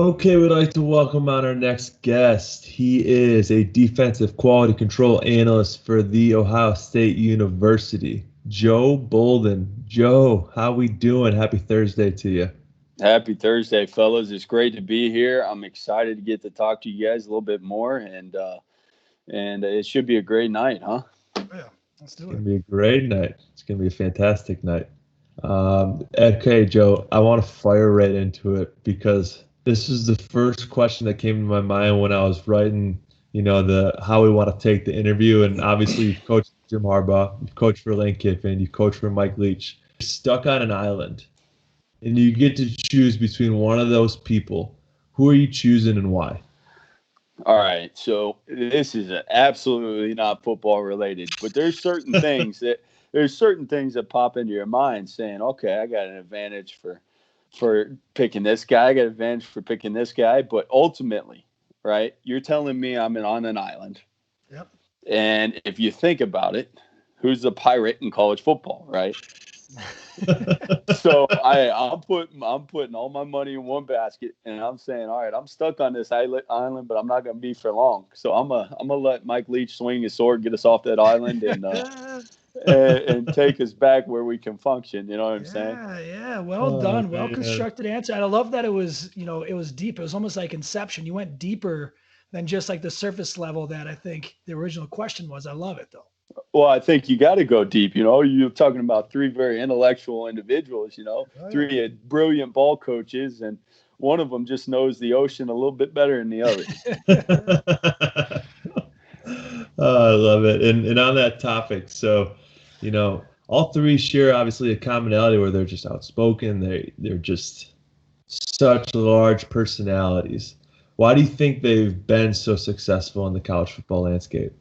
Okay, we'd like to welcome on our next guest. He is a Defensive Quality Control Analyst for The Ohio State University, Joe Bolden. Joe, how we doing? Happy Thursday to you. Happy Thursday, fellas. It's great to be here. I'm excited to get to talk to you guys a little bit more, and it should be a great night, huh? Yeah, let's do It's going to it. be a great night. It's going to be a fantastic night. Okay, Joe, I want to fire right into it because this is the first question that came to my mind when I was writing, the how we want to take the interview. And obviously, you've coached Jim Harbaugh, you've coached for Lane Kiffin, you've coached for Mike Leach. You're stuck on an island, and you get to choose between one of those people. Who are you choosing and why? All right. So this is absolutely not football related, but there's certain things that pop into your mind saying, okay, I got an advantage for picking this guy. I got an advantage for picking this guy. But ultimately, right, you're telling me I'm on an island. Yep. And if you think about it, who's the pirate in college football, right? So I'm putting all my money in one basket, and I'm saying, all right, I'm stuck on this island, but I'm not going to be for long. So I'm gonna let Mike Leach swing his sword, get us off that island, and take us back where we can function. You know what I'm saying? Yeah. Well Oh, done. Well man. constructed answer. And I love that it was deep. It was almost like Inception. You went deeper than just like the surface level that I think the original question was. I love it though. Well, I think you got to go deep. You're talking about three very intellectual individuals. Oh yeah. Three brilliant ball coaches, and one of them just knows the ocean a little bit better than the other. Oh, I love it. And on that topic, so, all three share obviously a commonality where they're just outspoken. They're just such large personalities. Why do you think they've been so successful in the college football landscape?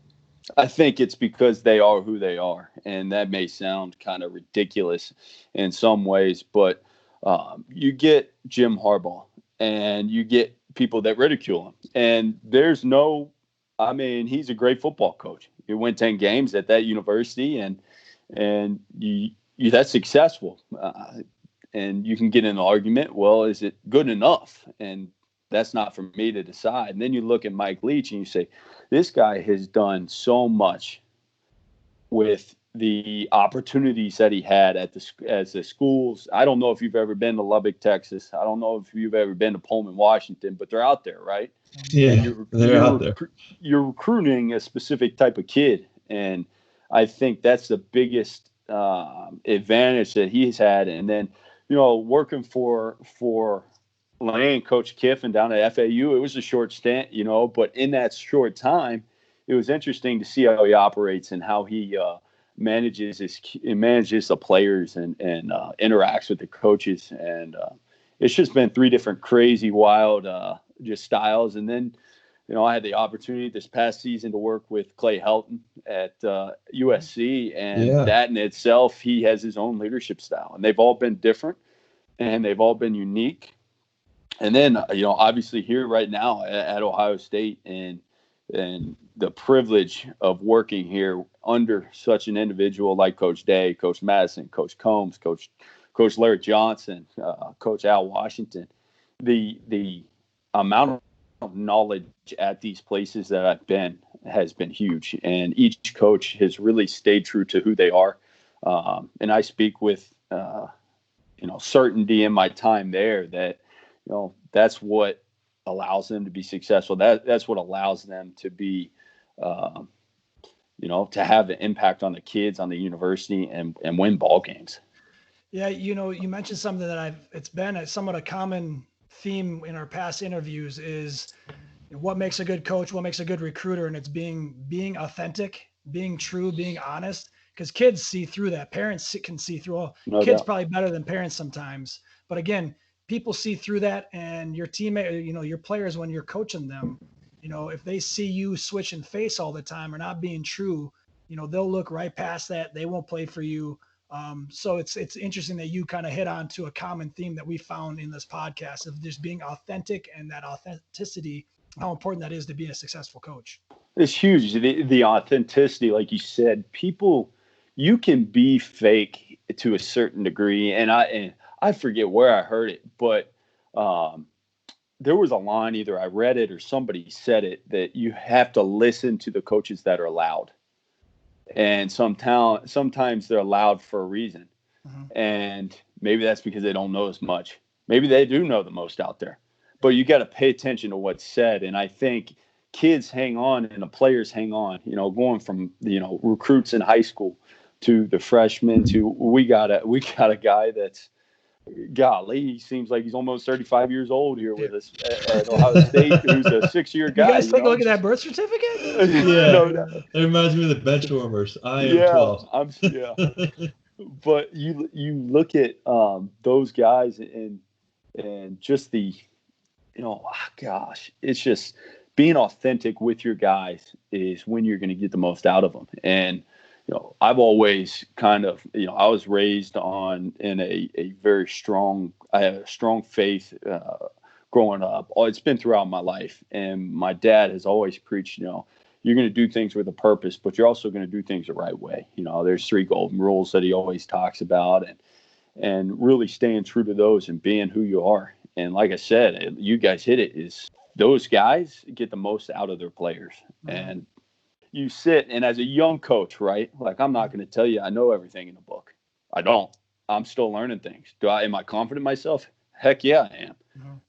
I think it's because they are who they are, and that may sound kind of ridiculous in some ways, but you get Jim Harbaugh, and you get people that ridicule him, and he's a great football coach. He won 10 games at that university, and that's successful. And you can get in an argument. Well, is it good enough? And that's not for me to decide. And then you look at Mike Leach and you say, this guy has done so much with the opportunities that he had as the schools. I don't know if you've ever been to Lubbock, Texas. I don't know if you've ever been to Pullman, Washington, but they're out there, right? Yeah, And they're out there. you're recruiting a specific type of kid, and I think that's the biggest advantage that he's had. And then, working for Lane, Coach Kiffin down at FAU, it was a short stint, but in that short time, it was interesting to see how he operates and how he manages the players and interacts with the coaches. And it's just been three different crazy, wild, just styles. And then, I had the opportunity this past season to work with Clay Helton at USC, and Yeah. that in itself, he has his own leadership style, and they've all been different, and they've all been unique. And then, obviously here right now at Ohio State, and the privilege of working here under such an individual like Coach Day, Coach Madison, Coach Combs, Coach Larry Johnson, Coach Al Washington, the amount of knowledge at these places that I've been has been huge, and each coach has really stayed true to who they are. And I speak with certainty in my time there that that's what allows them to be successful. That's what allows them to be to have an impact on the kids, on the university, and win ball games. Yeah, you mentioned something that it's been a somewhat a common theme in our past interviews is what makes a good coach, what makes a good recruiter, and it's being authentic, being true, being honest. Because kids see through that. Parents can see through. Well, No kids doubt. probably better than parents sometimes, but again, people see through that. And your teammate, your players when you're coaching them, if they see you switching face all the time or not being true, they'll look right past that. They won't play for you. So it's interesting that you kind of hit on to a common theme that we found in this podcast of just being authentic and that authenticity, how important that is to be a successful coach. It's huge. The authenticity, like you said, people, you can be fake to a certain degree, and I forget where I heard it, but there was a line, either I read it or somebody said it, that you have to listen to the coaches that are loud. And sometimes they're loud for a reason. And maybe that's because they don't know as much. Maybe they do know the most out there. But you got to pay attention to what's said. And I think kids hang on and the players hang on, going from, recruits in high school to the freshmen to we got a guy that's, golly, he seems like he's almost 35 years old here with us at Ohio State, who's a 6-year guy. You guys take a look at that birth certificate? Yeah. It reminds me of the bench warmers. I am 12. But you look at those guys and just the, it's just being authentic with your guys is when you're going to get the most out of them. And, I've always kind of, I was raised in a very strong, I had a strong faith growing up. It's been throughout my life. And my dad has always preached, you're going to do things with a purpose, but you're also going to do things the right way. There's 3 golden rules that he always talks about, and really staying true to those and being who you are. And like I said, you guys hit it, is those guys get the most out of their players. And you sit, and as a young coach, right? Like, I'm not going to tell you I know everything in the book. I don't. I'm still learning things. Am I confident in myself? Heck yeah, I am.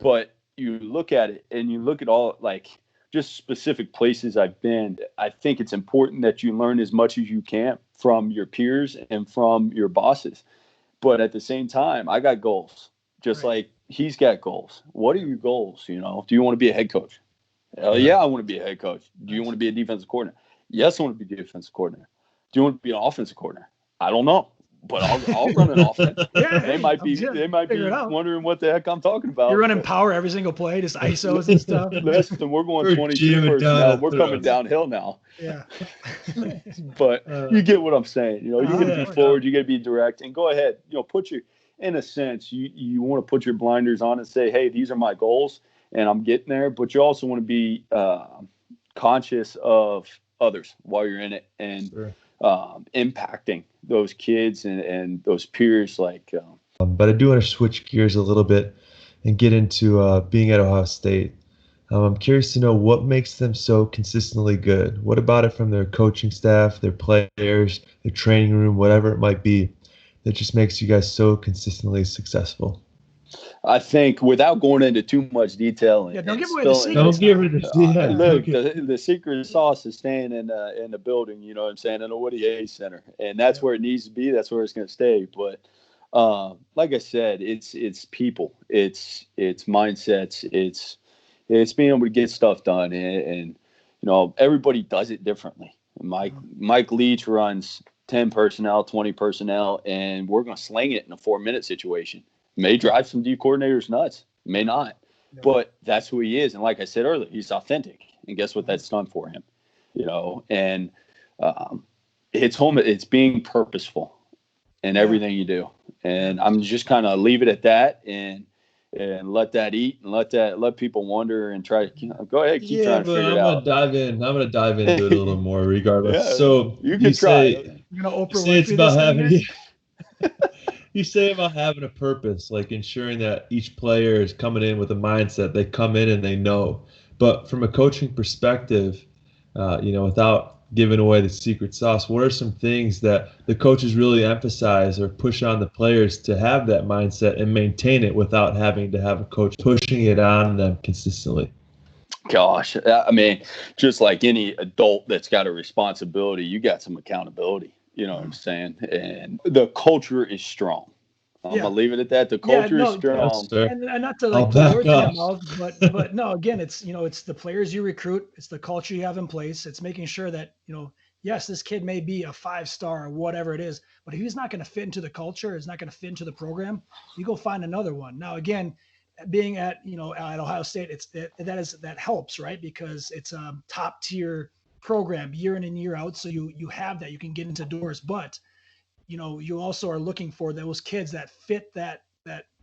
But you look at it and you look at all, like, just specific places I've been. I think it's important that you learn as much as you can from your peers and from your bosses. But at the same time, I got goals, just like he's got goals. What are your goals? Do you want to be a head coach? Hell yeah, I want to be a head coach. Do you want to be a defensive coordinator? Yes, I want to be a defensive coordinator. Do you want to be an offensive coordinator? I don't know, but I'll run an offense. They might be wondering what the heck I'm talking about. You're running power every single play, just ISOs and stuff. Listen, we're going 22 personnel. We're coming downhill now. Yeah. But you get what I'm saying. You're going to be forward. You got to be direct, and go ahead. In a sense, you want to put your blinders on and say, hey, these are my goals, and I'm getting there. But you also want to be conscious of others while you're in it, and impacting those kids and those peers. But I do want to switch gears a little bit and get into being at Ohio State. I'm curious to know what makes them so consistently good. What about it from their coaching staff, their players, their training room, whatever it might be, that just makes you guys so consistently successful? I think, without going into too much detail, don't give away the secret. Don't give away the secret. Look, the secret sauce is staying in the building. You know what I'm saying, in the Woody Hayes Center, and that's where it needs to be. That's where it's going to stay. But like I said, it's people, it's mindsets, it's being able to get stuff done, and everybody does it differently. Mike Leach runs 10 personnel, 20 personnel, and we're going to sling it in a 4-minute situation. May drive some D coordinators nuts, may not, but that's who he is. And like I said earlier, he's authentic, and guess what that's done for him, and it's being purposeful in everything you do. And I'm just kind of leave it at that and let that eat and let people wonder and try to go ahead, keep trying to figure it out. I'm gonna dive into it a little more regardless. So you can try. You're gonna Oprah Winfrey it's about having You say about having a purpose, like ensuring that each player is coming in with a mindset. They come in and they know. But from a coaching perspective, without giving away the secret sauce, what are some things that the coaches really emphasize or push on the players to have that mindset and maintain it without having to have a coach pushing it on them consistently? Gosh, I mean, just like any adult that's got a responsibility, you got some accountability. You know what I'm saying? And the culture is strong. I'm gonna leave it at that. The culture is strong. And not to put words in your mouth, but no, again, it's it's the players you recruit, it's the culture you have in place. It's making sure that, yes, this kid may be a 5-star or whatever it is, but if he's not going to fit into the culture, he's not going to fit into the program, you go find another one. Now, again, being at Ohio State, that helps, right? Because it's a top tier program year in and year out. So you have that, you can get into doors, but you also are looking for those kids that fit that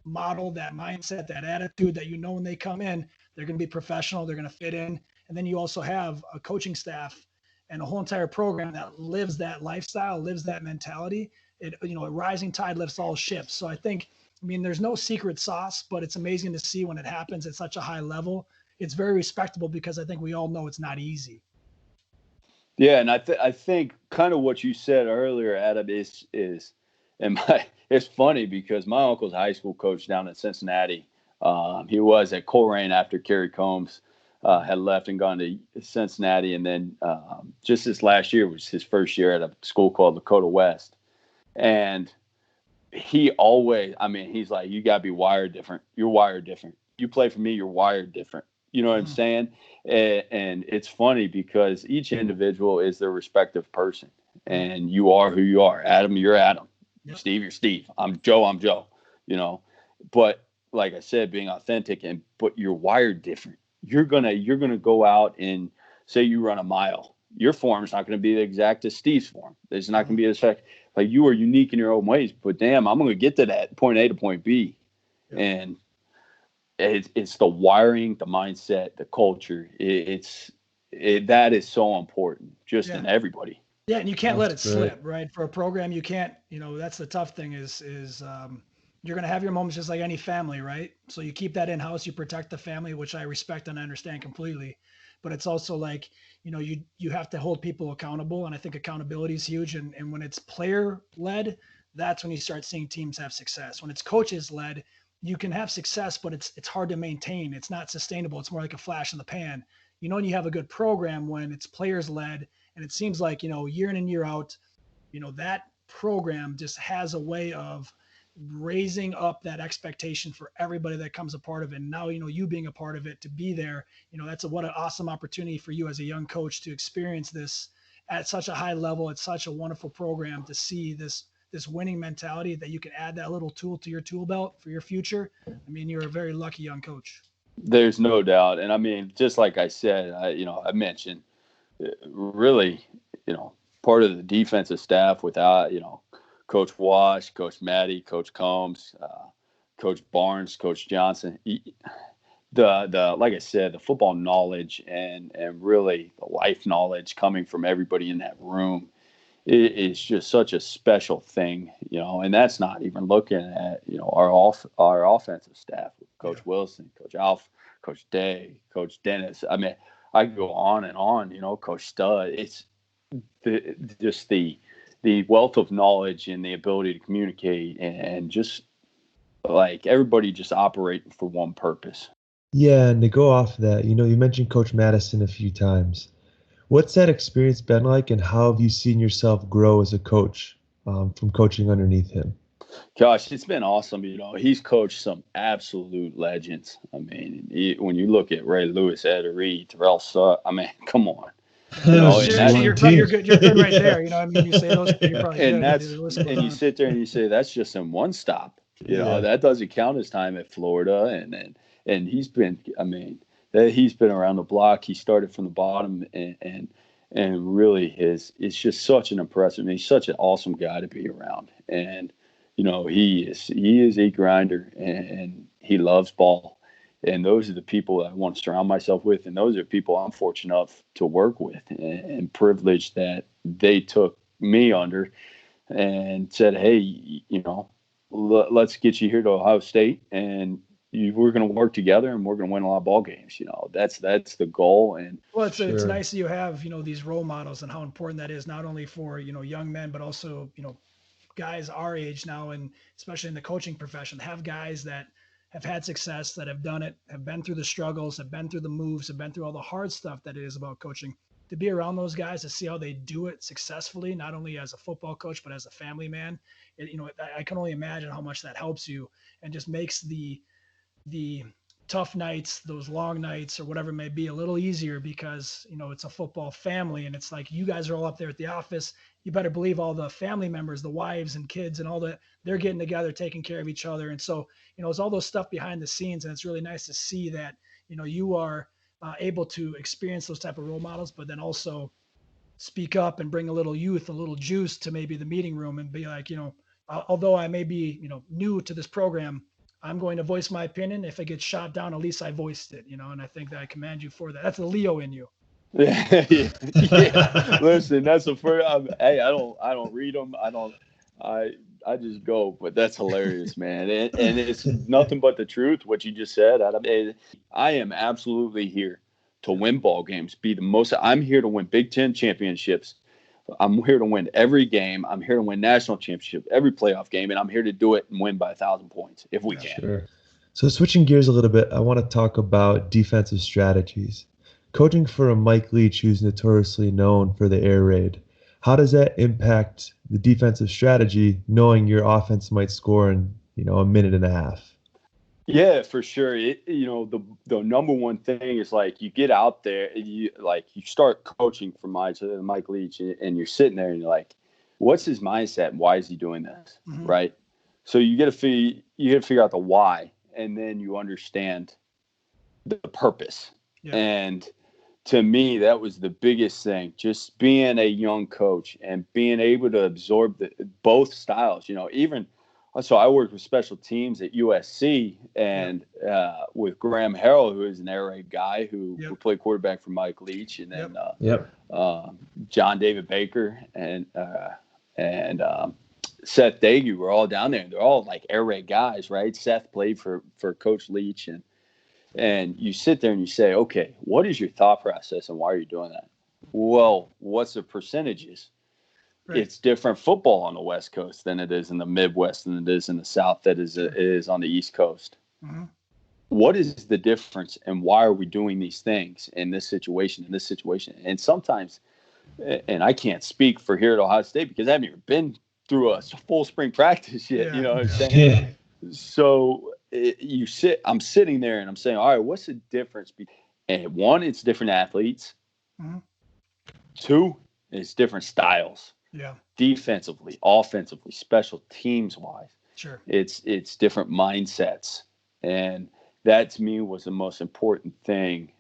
model, that mindset, that attitude, that when they come in, they're going to be professional, they're going to fit in. And then you also have a coaching staff and a whole entire program that lives that lifestyle, lives that mentality. A rising tide lifts all ships. So I think I mean, there's no secret sauce, but it's amazing to see when it happens at such a high level. It's very respectable because I think we all know it's not easy. Yeah, and I think kind of what you said earlier, Adam, is and it's funny because my uncle's a high school coach down in Cincinnati. He was at Coleraine after Kerry Combs had left and gone to Cincinnati, and then just this last year was his first year at a school called Lakota West. And he always, I mean, he's like, you got to be wired different. You're wired different. You play for me, you're wired different. You know what I'm saying? And it's funny because each individual is their respective person. And you are who you are. Adam, you're Adam. Yep. Steve, you're Steve. I'm Joe. You know, but like I said, being authentic, but you're wired different. You're gonna go out and say you run a mile. Your form is not going to be the exact as Steve's form. It's not going to be as like you are unique in your own ways. But damn, I'm going to get to that point A to point B, and it's the wiring, the mindset, the culture. That is so important, just in everybody. Yeah, and you can't let it slip, right? For a program, you can't. You know, that's the tough thing is you're going to have your moments just like any family, right? So you keep that in house, you protect the family, which I respect and I understand completely. But it's also like, you know, you have to hold people accountable. And I think accountability is huge. And when it's player led, that's when you start seeing teams have success. When it's coaches led, you can have success, but it's hard to maintain. It's not sustainable. It's more like a flash in the pan. You know, and you have a good program when it's players led. And it seems like, you know, year in and year out, you know, that program just has a way of raising up that expectation for everybody that comes a part of it. And now, you know, you being a part of it, to be there, you know, what an awesome opportunity for you as a young coach to experience this at such a high level. It's such a wonderful program to see this winning mentality that you can add that little tool to your tool belt for your future. I mean, you're a very lucky young coach. There's no doubt. And I mean, just like I said, I mentioned really, you know, part of the defensive staff without, you know, Coach Wash, Coach Matty, Coach Combs, Coach Barnes, Coach Johnson. The like I said, the football knowledge and really the life knowledge coming from everybody in that room is just such a special thing, you know. And that's not even looking at, you know, our offensive staff, Coach Wilson, Coach Alf, Coach Day, Coach Dennis. I mean, I could go on and on, you know, Coach Stud. It's the wealth of knowledge and the ability to communicate and just like everybody just operating for one purpose. Yeah, and to go off of that, you know, you mentioned Coach Madison a few times. What's that experience been like, and how have you seen yourself grow as a coach from coaching underneath him? Gosh, it's been awesome. You know, he's coached some absolute legends. I mean, when you look at Ray Lewis, Ed Reed, Terrell Sugg, I mean, come on. You know, you're good right there. You know, I mean, you say those, you're probably and good. And you sit there and you say that's just in one stop. You know, that doesn't count his time at Florida, and he's been. I mean, he's been around the block. He started from the bottom, and really it's just such an impressive. I mean, he's such an awesome guy to be around, and you know, he is a grinder, and he loves ball. And those are the people that I want to surround myself with. And those are people I'm fortunate enough to work with and privileged that they took me under and said, hey, you know, let's get you here to Ohio State and we're going to work together and we're going to win a lot of ball games. You know, that's the goal. And well, it's nice that you have, you know, these role models and how important that is, not only for, you know, young men, but also, you know, guys our age now, and especially in the coaching profession, have guys that have had success, that have done it, have been through the struggles, have been through the moves, have been through all the hard stuff that it is about coaching. To be around those guys, to see how they do it successfully, not only as a football coach, but as a family man, you know, I can only imagine how much that helps you and just makes the tough nights, those long nights or whatever it may be, a little easier because, you know, it's a football family and it's like you guys are all up there at the office. You better believe all the family members, the wives and kids and all that, they're getting together, taking care of each other. And so, you know, it's all those stuff behind the scenes. And it's really nice to see that, you know, you are able to experience those type of role models, but then also speak up and bring a little youth, a little juice to maybe the meeting room and be like, you know, although I may be, you know, new to this program, I'm going to voice my opinion. If it gets shot down, at least I voiced it, you know, and I think that I commend you for that. That's the Leo in you. Yeah. Listen, that's the first. Hey, I don't read them. just go, but that's hilarious, man. And it's nothing but the truth, what you just said, Adam. I am absolutely here to win ball games, I'm here to win Big Ten championships. I'm here to win every game. I'm here to win national championship, every playoff game, and I'm here to do it and win by 1,000 points if we can. Sure. So switching gears a little bit, I want to talk about defensive strategies. Coaching for a Mike Leach, who's notoriously known for the air raid, how does that impact the defensive strategy, knowing your offense might score in, a minute and a half? Yeah, for sure. The number one thing is like you get out there, you start coaching for Mike Leach, and you're sitting there and you're like, what's his mindset and why is he doing this, right? So you got to figure out the why, and then you understand the purpose. Yeah. And to me, that was the biggest thing, just being a young coach and being able to absorb both styles. So I worked with special teams at USC and with Graham Harrell, who is an air raid guy who played quarterback for Mike Leach, and then John David Baker and Seth Dagu were all down there. And they're all like air raid guys, right? Seth played for Coach Leach, and you sit there and you say, okay, what is your thought process and why are you doing that? Well, what's the percentages? Right. It's different football on the West Coast than it is in the Midwest than it is in the South that is on the East Coast. Mm-hmm. What is the difference and why are we doing these things in this situation, And sometimes, and I can't speak for here at Ohio State because I haven't even been through a full spring practice yet, you know what I'm saying? Yeah. So I'm sitting there and I'm saying, all right, what's the difference? And one, it's different athletes. Mm-hmm. Two, it's different styles. Yeah. Defensively, offensively, special teams wise. Sure. It's different mindsets. And that to me was the most important thing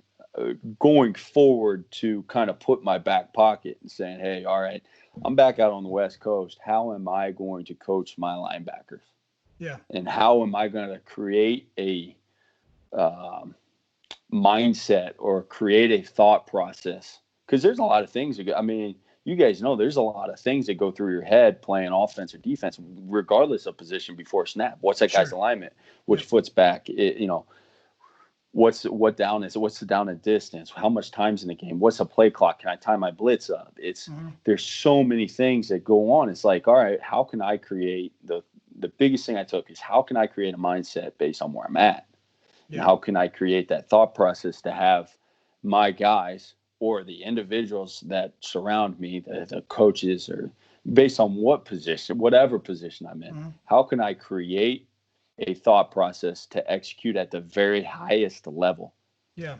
going forward, to kind of put my back pocket and saying, hey, all right, I'm back out on the West Coast. How am I going to coach my linebackers? Yeah. And how am I going to create a mindset or create a thought process? Because there's a lot of things. You guys know there's a lot of things that go through your head playing offense or defense, regardless of position before snap. What's that guy's alignment? Which foot's back? What's the down and distance? How much time's in the game? What's the play clock? Can I time my blitz up? There's so many things that go on. It's like, all right, how can I create the biggest thing I took is how can I create a mindset based on where I'm at? Yeah. And how can I create that thought process to have my guys or the individuals that surround me, the coaches, or based on whatever position I'm in, how can I create a thought process to execute at the very highest level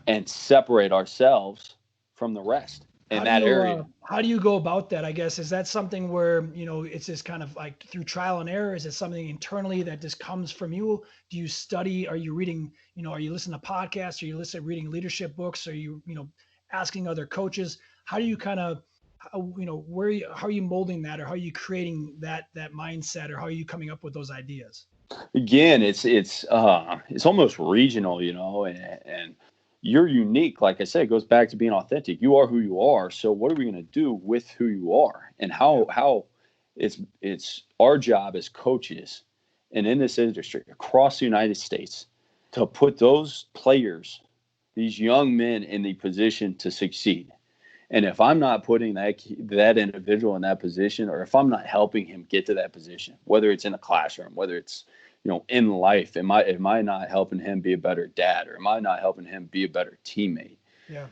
and separate ourselves from the rest in that area? How do you go about that? I guess, is that something where, it's just kind of like through trial and error? Is it something internally that just comes from you? Do you study? Are you reading, are you listening to podcasts? Are you reading leadership books? Are you, asking other coaches? How do you kind of, how are you molding that, or how are you creating that mindset, or how are you coming up with those ideas? Again, it's almost regional, and you're unique. Like I said, it goes back to being authentic. You are who you are. So what are we going to do with who you are, and how it's our job as coaches and in this industry across the United States to put those players, these young men, in the position to succeed. And if I'm not putting that individual in that position, or if I'm not helping him get to that position, whether it's in a classroom, whether it's, in life, am I not helping him be a better dad, or am I not helping him be a better teammate? Yeah.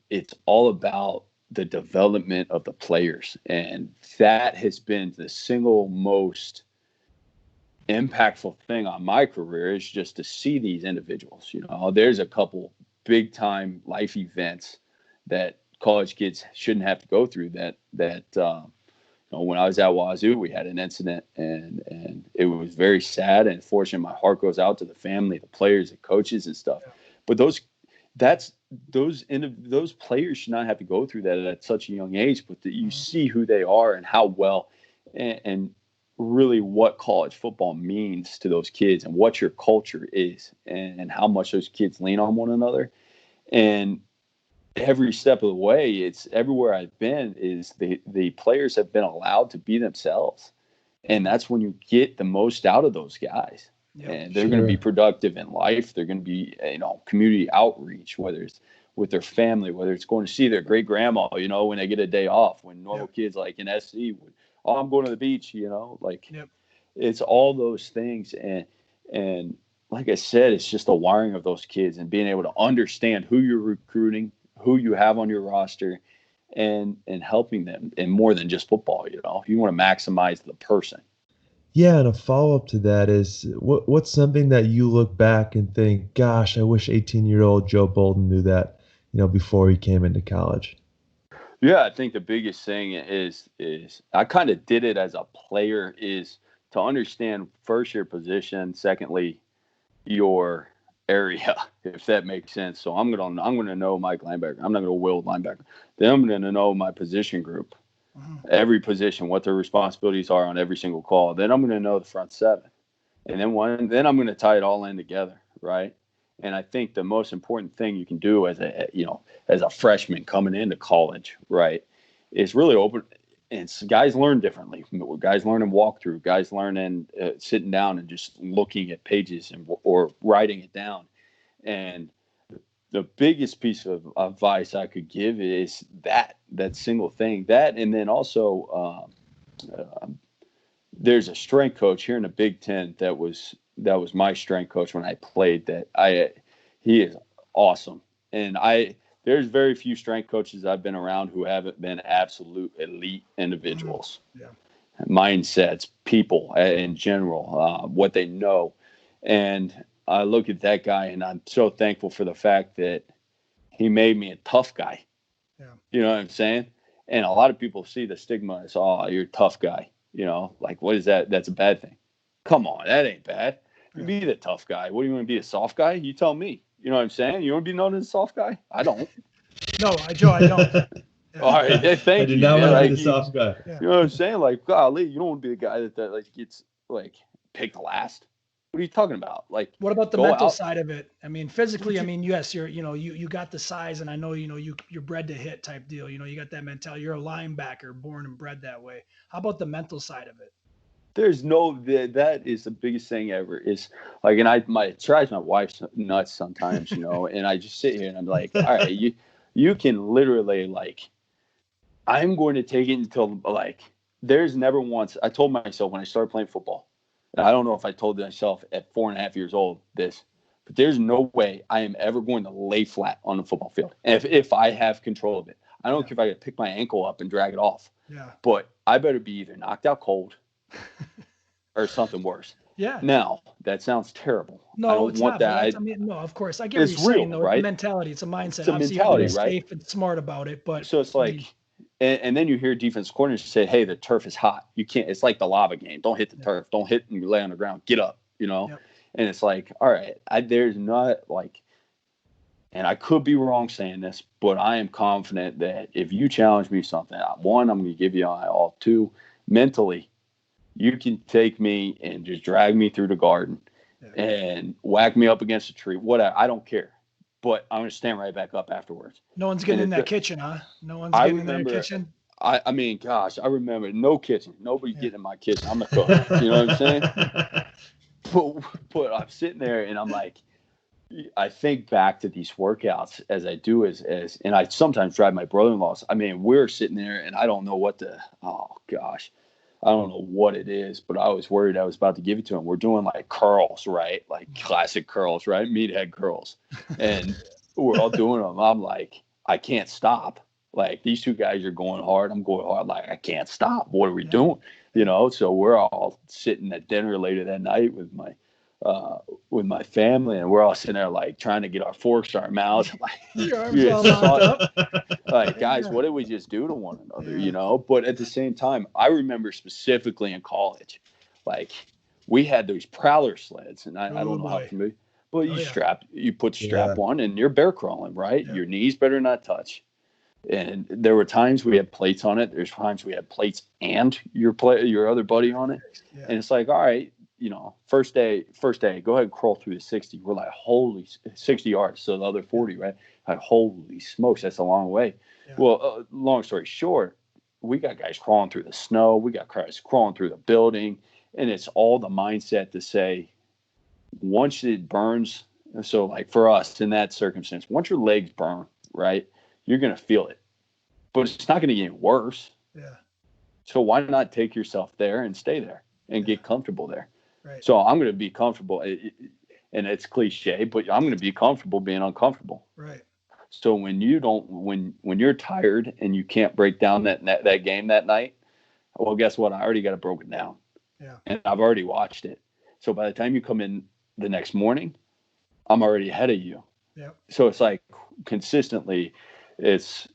It's all about the development of the players. And that has been the single most impactful thing on my career, is just to see these individuals. There's a couple big time life events that college kids shouldn't have to go through. That when I was at Wazoo, we had an incident, and it was very sad. And fortunately, my heart goes out to the family, the players, the coaches, and stuff. Yeah. But those players should not have to go through that at such a young age. But you see who they are and how well, and really what college football means to those kids, and what your culture is, and how much those kids lean on one another. And every step of the way, it's everywhere I've been, is the players have been allowed to be themselves. And that's when you get the most out of those guys. Yep. And they're going to be productive in life. They're going to be, community outreach, whether it's with their family, whether it's going to see their great grandma, when they get a day off, when normal kids like in SC would, I'm going to the beach, it's all those things. And like I said, it's just the wiring of those kids and being able to understand who you're recruiting, who you have on your roster, and helping them in more than just football. You want to maximize the person. Yeah, and a follow-up to that is what's something that you look back and think, gosh, I wish 18-year-old Joe Bolden knew that, before he came into college? Yeah, I think the biggest thing is I kind of did it as a player, is to understand first your position, secondly your area, if that makes sense. So I'm gonna know Mike linebacker. I'm not gonna will linebacker. Then I'm gonna know my position group. Every position, what their responsibilities are on every single call. Then I'm going to know the front seven, and then I'm going to tie it all in together, right? And I think the most important thing you can do as a freshman coming into college, right, is really open. And guys learn differently. Guys learn in walkthrough. Guys learn in sitting down and just looking at pages or writing it down. And the biggest piece of advice I could give is that single thing. That, and then also there's a strength coach here in the Big Ten that was my strength coach when I played. He is awesome, and there's very few strength coaches I've been around who haven't been absolute elite individuals. Yeah. Mindsets, people in general, what they know, and I look at that guy, and I'm so thankful for the fact that he made me a tough guy. Yeah. You know what I'm saying? And a lot of people see the stigma as, oh, you're a tough guy. Like, what is that? That's a bad thing. Come on, that ain't bad. You be the tough guy. What do you want to be, a soft guy? You tell me. You know what I'm saying? You want to be known as a soft guy? I don't. No, Joe, I don't. Yeah. All right, thank you. I do not want to be the soft guy. You know what I'm saying? Like, golly, you don't want to be the guy that like gets like picked last. What are you talking about? Like, what about the mental side of it? I mean, physically, yes, you got the size, and I know, you're bred to hit type deal. You got that mentality. You're a linebacker, born and bred that way. How about the mental side of it? There's that is the biggest thing ever, is like, and it drives my wife nuts sometimes, and I just sit here and I'm like, all right, you can literally, like, I'm going to take it until, like, there's never once, I told myself when I started playing football, and I don't know if I told myself at 4.5 years old this, but there's no way I am ever going to lay flat on the football field. And if I have control of it, I don't care if I could pick my ankle up and drag it off. Yeah. But I better be either knocked out cold or something worse. Yeah. Now, that sounds terrible. No, I don't it's want not, that. no, of course. I get what you're saying, though. Right? It's a mentality. It's a mindset. It's a mentality, you right? Safe and smart about it, but so it's like, and then you hear defense coordinators say, "Hey, the turf is hot. You can't. It's like the lava game. Don't hit the turf. Don't hit and lay on the ground. Get up." And it's like, all right, there's not like, and I could be wrong saying this, but I am confident that if you challenge me something, one, I'm going to give you my all. Two, mentally, you can take me and just drag me through the garden and whack me up against a tree. Whatever. I don't care. But I'm going to stand right back up afterwards. No one's getting in that kitchen, huh? No one's getting in that kitchen? I mean, gosh, I remember no kitchen. Nobody getting in my kitchen. I'm a cook. You know what I'm saying? But I'm sitting there and I'm like, I think back to these workouts as I do and I sometimes drive my brother-in-law's. I mean, we're sitting there and I don't know I don't know what it is, but I was worried I was about to give it to him. We're doing like curls, right? Like classic curls, right? Meathead curls. And we're all doing them. I'm like, I can't stop. Like, these two guys are going hard. I'm going hard. Like, I can't stop. What are we doing? So we're all sitting at dinner later that night with my family, and we're all sitting there like trying to get our forks to our mouths. Like, your arms all locked up. Like, guys, what did we just do to one another? But at the same time, I remember specifically in college, like, we had those prowler sleds, and I don't know how familiar, but you put the strap on and you're bear crawling, right? Yeah. Your knees better not touch. And there were times we had plates on it. There's times we had plates and your other buddy on it. Yeah. And it's like, all right, first day, go ahead and crawl through the 60. We're like, holy, 60 yards. So the other 40, right? Like, holy smokes, that's a long way. Yeah. Well, long story short, we got guys crawling through the snow. We got guys crawling through the building. And it's all the mindset to say, once it burns, so like for us in that circumstance, once your legs burn, right, you're going to feel it. But it's not going to get worse. Yeah. So why not take yourself there and stay there and get comfortable there? Right. So I'm going to be comfortable. And it's cliche, but I'm going to be comfortable being uncomfortable. Right. So when you're tired and you can't break down that game that night, well, guess what? I already got it broken down. Yeah. And I've already watched it. So by the time you come in the next morning, I'm already ahead of you. Yeah. So it's like consistently, it's,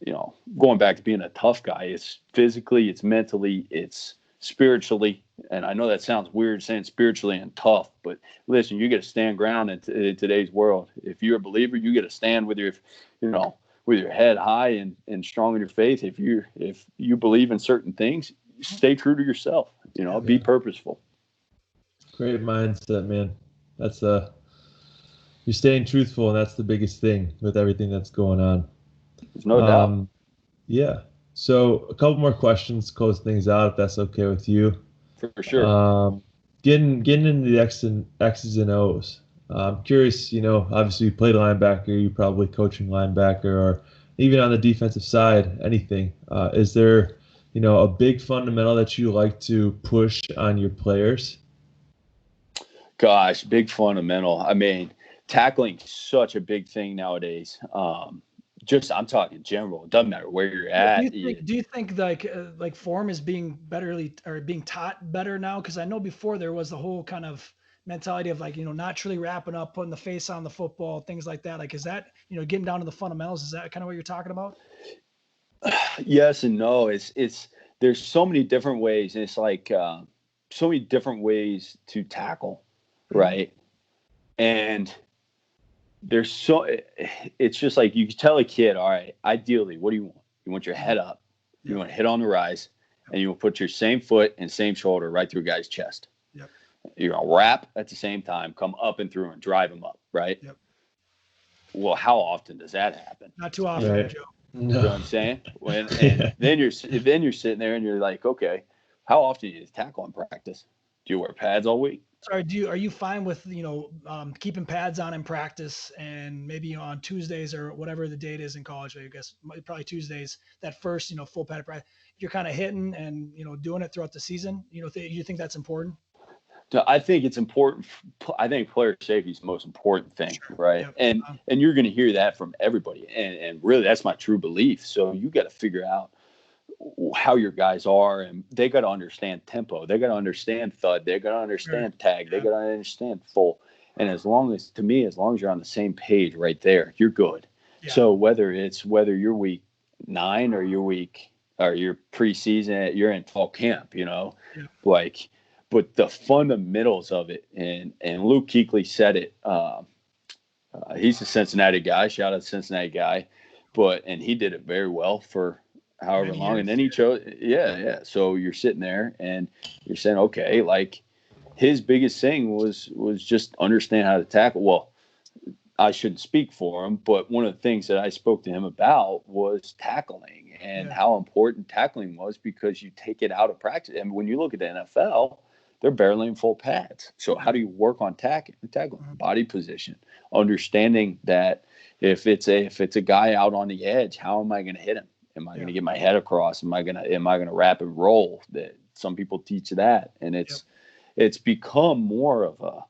going back to being a tough guy. It's physically, it's mentally, it's spiritually. And I know that sounds weird saying spiritually and tough, but listen, you got to stand ground in today's world. If you're a believer, you got to stand with your head high and strong in your faith. If you believe in certain things, stay true to yourself, be purposeful. Great mindset, man. That's you're staying truthful, and that's the biggest thing with everything that's going on. There's no doubt. Yeah. So a couple more questions, close things out, if that's okay with you. For sure. Getting into the X's and O's. I'm curious, obviously you played linebacker, you probably coaching linebacker, or even on the defensive side, anything. Is there, a big fundamental that you like to push on your players? Gosh, big fundamental. I mean, tackling such a big thing nowadays. I'm talking general. It doesn't matter where you're at. Do you think like form is being being taught better now? Because I know before there was the whole kind of mentality of naturally wrapping up, putting the face on the football, things like that. Like, is that getting down to the fundamentals? Is that kind of what you're talking about? Yes and no. It's there's so many different ways, and it's like so many different ways to tackle, right? And it's just like you can tell a kid, all right, ideally, what do you want? You want your head up, you want to hit on the rise, and you will put your same foot and same shoulder right through a guy's chest. Yep. You're going to wrap at the same time, come up and through and drive him up, right? Yep. Well, how often does that happen? Not too often, right. Joe. No. You know what I'm saying? And then you're sitting there and you're like, okay, how often do you tackle in practice? Do you wear pads all week? Sorry, are you fine with keeping pads on in practice, and maybe on Tuesdays or whatever the date is in college? I guess probably Tuesdays. That first full pad practice, you're kind of hitting and doing it throughout the season. You think that's important? I think it's important. I think player safety is the most important thing, sure. Right? Yep. And you're going to hear that from everybody, and really that's my true belief. So you got to figure out how your guys are, and they got to understand tempo. They got to understand thud. They got to understand tag. They got to understand full. And as long as you're on the same page right there, you're good. Yeah. So whether you're week 9 or you're preseason, you're in fall camp, but the fundamentals of it, and Luke Kuechly said it. He's a Cincinnati guy. Shout out to Cincinnati guy, and he did it very well for however long, and then he chose so you're sitting there and you're saying, okay, like his biggest thing was just understand how to tackle. Well, I shouldn't speak for him, but one of the things that I spoke to him about was tackling and how important tackling was, because you take it out of practice. And when you look at the NFL, they're barely in full pads. So how do you work on tackling? Body position, understanding that if it's a guy out on the edge, how am I going to hit him? Am I going to get my head across? Am I going to wrap and roll? That some people teach that, and it's become more of a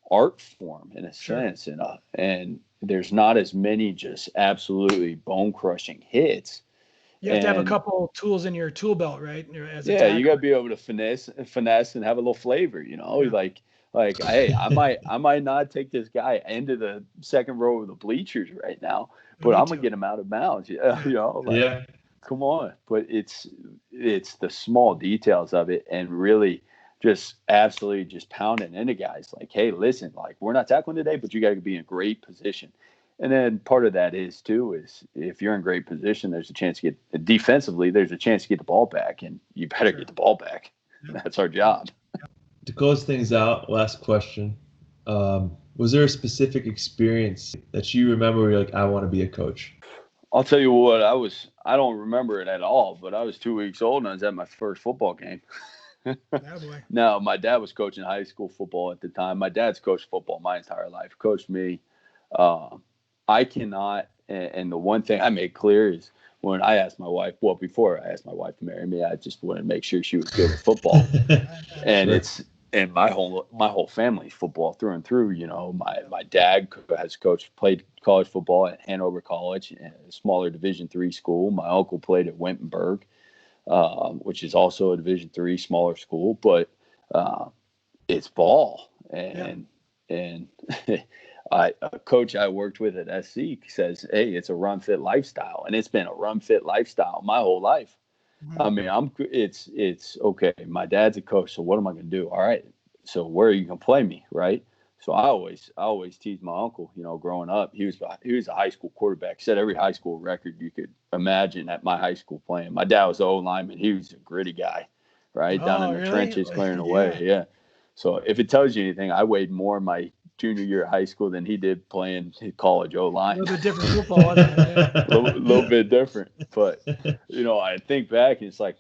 art form in a sense, and there's not as many just absolutely bone crushing hits. You have to have a couple tools in your tool belt, right? You got to be able to finesse and have a little flavor, like, hey, I might not take this guy into the second row of the bleachers right now, but I'm gonna get him out of bounds. Come on. But it's the small details of it, and really just absolutely just pounding into guys like, hey, listen, like, we're not tackling today, but you got to be in great position. And then part of that is if you're in great position, there's a chance to get defensively, there's a chance to get the ball back, and you better get the ball back. That's our job. To close things out, last question. Was there a specific experience that you remember where you're like, I want to be a coach? I'll tell you what, I don't remember it at all, but I was 2 weeks old and I was at my first football game. Yeah, boy. No, my dad was coaching high school football at the time. My dad's coached football my entire life, coached me. I cannot, and the one thing I made clear is when I asked my wife, well, before I asked my wife to marry me, I just wanted to make sure she was good with football. And Sure. and my whole family's football through and through. You know, my dad has played college football at Hanover College, a smaller Division III school. My uncle played at Wittenberg, which is also a Division III smaller school, but it's ball. And a coach I worked with at SC says, "Hey, it's a run fit lifestyle," and it's been a run fit lifestyle my whole life. Mm-hmm. I mean, it's okay. My dad's a coach, so what am I going to do? All right, so where are you going to play me, right? So I always teased my uncle. You know, growing up, he was a high school quarterback. Set every high school record you could imagine at my high school playing. My dad was the O lineman. He was a gritty guy, right, down in the trenches, clearing away. Yeah. So if it tells you anything, I weighed more my junior year of high school than he did playing college O line. A little bit different football, wasn't it? Yeah. little bit different, but you know, I think back and it's like,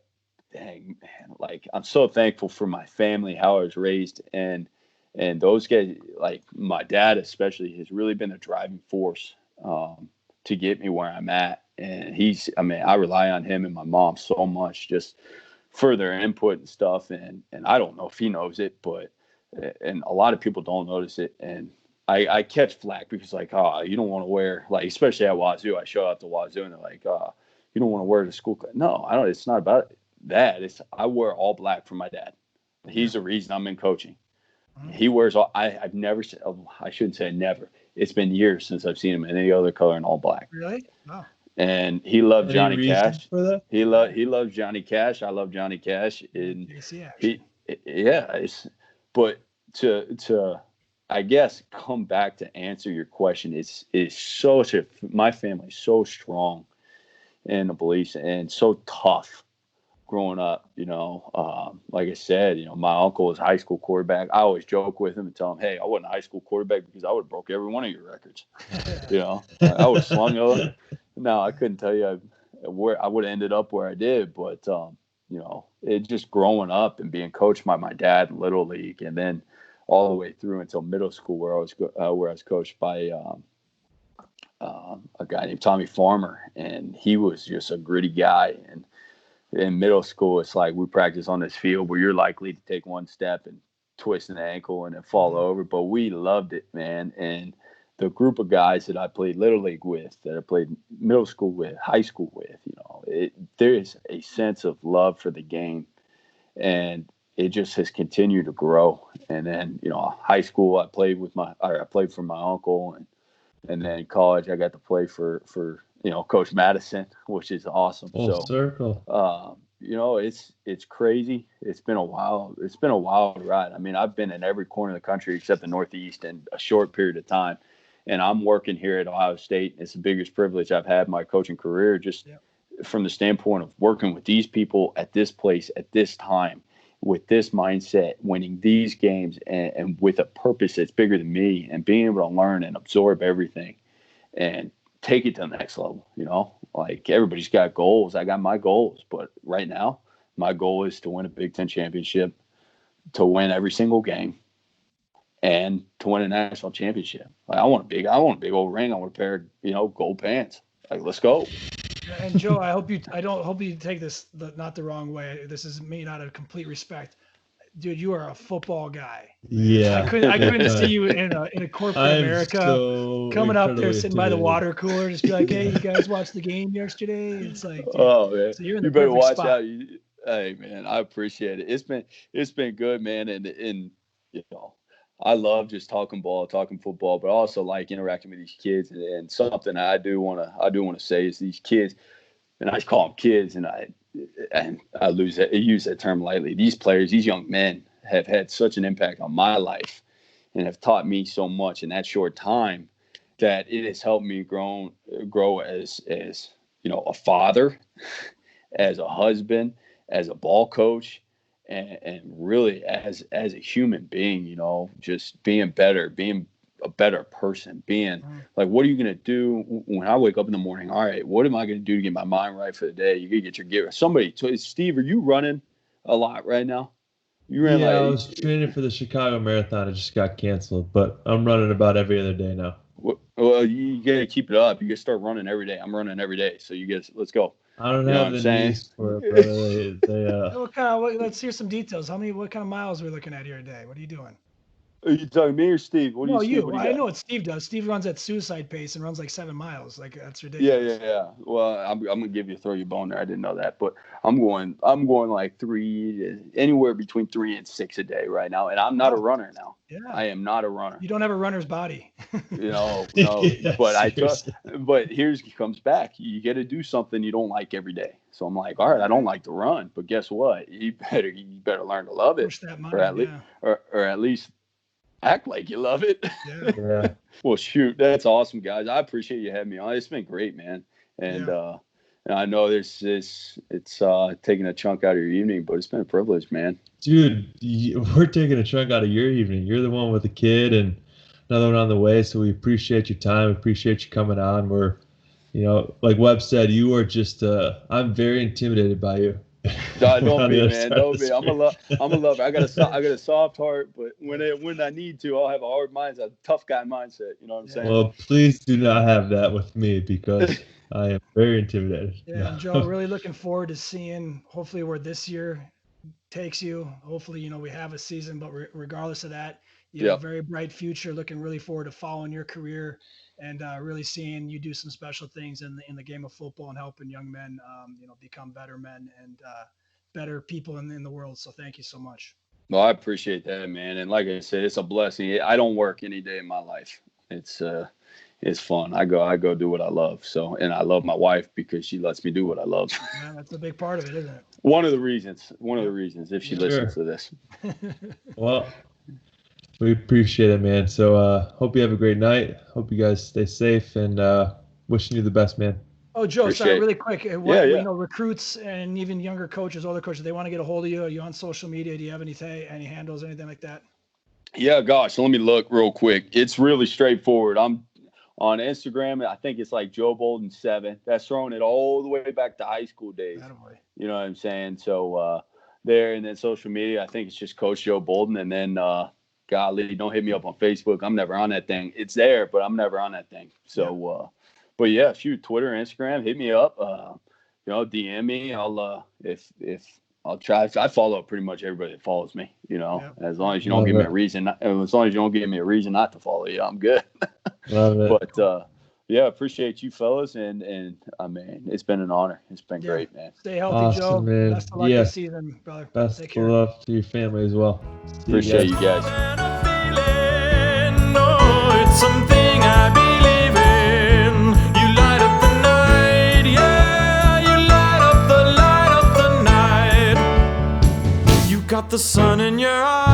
dang man, like I'm so thankful for my family, how I was raised, and those guys, like my dad especially, has really been a driving force to get me where I'm at. And I rely on him and my mom so much just for their input and stuff. And I don't know if he knows it, but and a lot of people don't notice it. And I catch flack because like, oh, you don't want to wear, like, especially at Wazoo, I show up to Wazoo and they're like, you don't want to wear the school. No, I don't. It's not about that. I wear all black for my dad. He's the reason I'm in coaching. He wears all. I've never. I shouldn't say never. It's been years since I've seen him in any other color in all black. Really? Wow. And he loved Johnny Cash. For that? He loves Johnny Cash. I love Johnny Cash. And but to I guess come back to answer your question. It's my family's so strong in the beliefs and so tough growing up, you know. Like I said, you know, my uncle was a high school quarterback. I always joke with him and tell him, hey, I wasn't a high school quarterback because I would have broke every one of your records. You know, I would have slung over. No, I couldn't tell you where I would have ended up where I did, but you know, it just growing up and being coached by my dad in Little League, and then all the way through until middle school where I was coached by a guy named Tommy Farmer, and he was just a gritty guy. And in middle school, it's like we practice on this field where you're likely to take one step and twist an ankle and then fall over, but we loved it, man. And the group of guys that I played Little League with, that I played middle school with, high school with, you know, there is a sense of love for the game, and it just has continued to grow. And then, you know, high school, I played for my uncle, and then in college, I got to play for you know, Coach Madison, which is awesome. Full circle. You know, it's crazy. It's been a wild ride. I mean, I've been in every corner of the country except the Northeast in a short period of time. And I'm working here at Ohio State. It's the biggest privilege I've had in my coaching career, just from the standpoint of working with these people at this place at this time, with this mindset, winning these games, and with a purpose that's bigger than me, and being able to learn and absorb everything and take it to the next level. You know, like everybody's got goals. I got my goals, but right now my goal is to win a Big Ten championship, to win every single game, and to win a national championship. Like I want a big old ring. I want a pair of, you know, gold pants. Like, let's go. And Joe, I don't hope you take this not the wrong way. This is me not a complete respect. Dude, you are a football guy. Yeah. I couldn't see you in a corporate America coming up there sitting by the water cooler, just be like, hey, you guys watched the game yesterday? It's like, dude, oh man, so you're in the you better watch spot. out. Hey man, I appreciate it. It's been good, man, and you know, I love just talking football, but I also like interacting with these kids. And something I do want to say is these kids, and I call them kids, and I use that term lightly. These players, these young men, have had such an impact on my life and have taught me so much in that short time that it has helped me grow as you know, a father, as a husband, as a ball coach, and really as a human being. You know, just being better, being a better person, being like, what are you going to do when I wake up in the morning? All right, what am I going to do to get my mind right for the day? You got to get your gear. Somebody, Steve, are you running a lot right now? You ran I was training for the Chicago Marathon. It just got canceled, but I'm running about every other day now. Well, you got to keep it up. You got to start running every day. I'm running every day, so let's go. I don't have the knees for it, brother. Let's hear some details. What kind of miles are we looking at here today? What are you doing? Are you talking me or Steve? No, you. I know what Steve does. Steve runs at suicide pace and runs like 7 miles. Like, that's ridiculous. Yeah. Well, I'm gonna throw you a bone there. I didn't know that, but I'm going like anywhere between 3 and 6 a day right now, and I'm not a runner now. Yeah. I am not a runner. You don't have a runner's body. No. Yeah, but here's comes back. You got to do something you don't like every day. So I'm like, all right, I don't like to run, but guess what? You better learn to love it, push that mind, or at least act like you love it. Yeah. Well, shoot, that's awesome, guys. I appreciate you having me on. It's been great, man. And I know it's taking a chunk out of your evening, but it's been a privilege, man. Dude, we're taking a chunk out of your evening. You're the one with the kid and another one on the way, so we appreciate your time. Appreciate you coming on. We're, like Webb said, you are just. I'm very intimidated by you. Don't be, man. Don't be. I'm a lover. I got a soft heart, but when I need to, I'll have a hard mindset, a tough guy mindset. You know what I'm saying? Well, please do not have that with me because I am very intimidated. Yeah, and Joe, really looking forward to seeing hopefully where this year takes you. Hopefully, we have a season, but regardless of that, you have a very bright future. Looking really forward to following your career and really seeing you do some special things in the game of football and helping young men, become better men and better people in the world. So thank you so much. Well, I appreciate that, man. And like I said, it's a blessing. I don't work any day in my life. It's fun. I go do what I love. So, and I love my wife because she lets me do what I love. Yeah, that's a big part of it, isn't it? One of the reasons, if she listens to this. Well, we appreciate it, man. So hope you have a great night. Hope you guys stay safe and wishing you the best, man. Oh, Joe, sorry, really quick. Recruits and even younger coaches, older coaches, they want to get a hold of you. Are you on social media? Do you have any handles, anything like that? Yeah, gosh, let me look real quick. It's really straightforward. I'm on Instagram. I think it's like Joe Bolden 7. That's throwing it all the way back to high school days. You know what I'm saying? So there, and then social media, I think it's just Coach Joe Bolden. And then, golly, don't hit me up on Facebook. I'm never on that thing. It's there, but I'm never on that thing. So, but yeah, shoot, Twitter, Instagram, hit me up. DM me. I'll try. I follow pretty much everybody that follows me. As long as you don't give me a reason. As long as you don't give me a reason not to follow you, I'm good. Love it. But appreciate you fellas, and man, it's been an honor. It's been great, man. Stay healthy, Joe. Man. Best of luck this season, brother. Best of luck to your family as well. Appreciate you guys. It's something I believe in. You light up the night, yeah. You light up the night. You got the sun in your eyes.